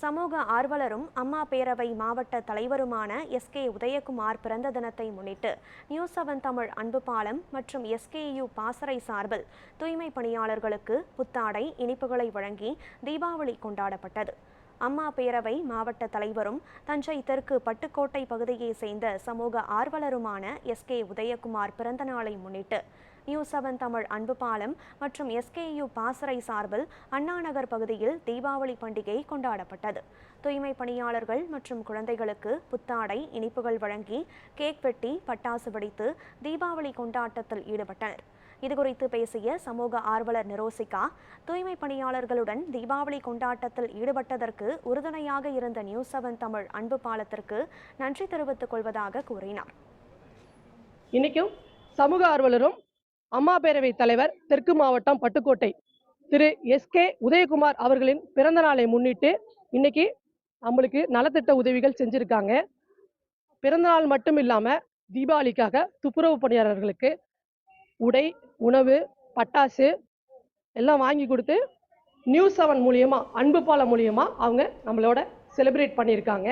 சமூக ஆர்வலரும் அம்மா பேரவை மாவட்ட தலைவருமான எஸ்கே உதயகுமார் பிறந்த தினத்தை முன்னிட்டு நியூஸ்7 தமிழ் அன்பு பாலம் மற்றும் SKU பாசறை சார்பில் தூய்மை பணியாளர்களுக்கு புத்தாடை இனிப்புகளை வழங்கி தீபாவளி கொண்டாடப்பட்டது. அம்மா பேரவை மாவட்ட தலைவரும் தஞ்சை தெற்கு பட்டுக்கோட்டை பகுதியை சேர்ந்த சமூக ஆர்வலருமான எஸ்கே உதயகுமார் பிறந்த நாளை முன்னிட்டு நியூஸ்7 தமிழ் அன்பு பாலம் மற்றும் SKU பாசறை சார்பில் அண்ணாநகர் பகுதியில் தீபாவளி பண்டிகை கொண்டாடப்பட்டது. தூய்மை பணியாளர்கள் மற்றும் குழந்தைகளுக்கு புத்தாடை இனிப்புகள் வழங்கி கேக் வெட்டி பட்டாசு வெடித்து தீபாவளி கொண்டாட்டத்தில் ஈடுபட்டனர். இதுகுறித்து பேசிய சமூக ஆர்வலர் நிரோசிகா, தூய்மை பணியாளர்களுடன் தீபாவளி கொண்டாட்டத்தில் ஈடுபட்டதற்கு உறுதுணையாக இருந்த நியூஸ்7 தமிழ் அன்பு பாலத்திற்கு நன்றி தெரிவித்துக் கொள்வதாக கூறினார். இன்னைக்கும் சமூக ஆர்வலரும் அம்மா பேரவை தலைவர் தெற்கு மாவட்டம் பட்டுக்கோட்டை திரு SK உதயகுமார் அவர்களின் பிறந்த நாளை முன்னிட்டு இன்னைக்கு நம்மளுக்கு நலத்திட்ட உதவிகள் செஞ்சிருக்காங்க. பிறந்த நாள் மட்டும் இல்லாம தீபாவளிக்காக துப்புரவு பணியாளர்களுக்கு உடை, உணவு, பட்டாசு எல்லாம் வாங்கி கொடுத்து நியூஸ்7 மூலியமா அன்பு பாலம் மூலியமா அவங்க நம்மளோட செலிப்ரேட் பண்ணியிருக்காங்க.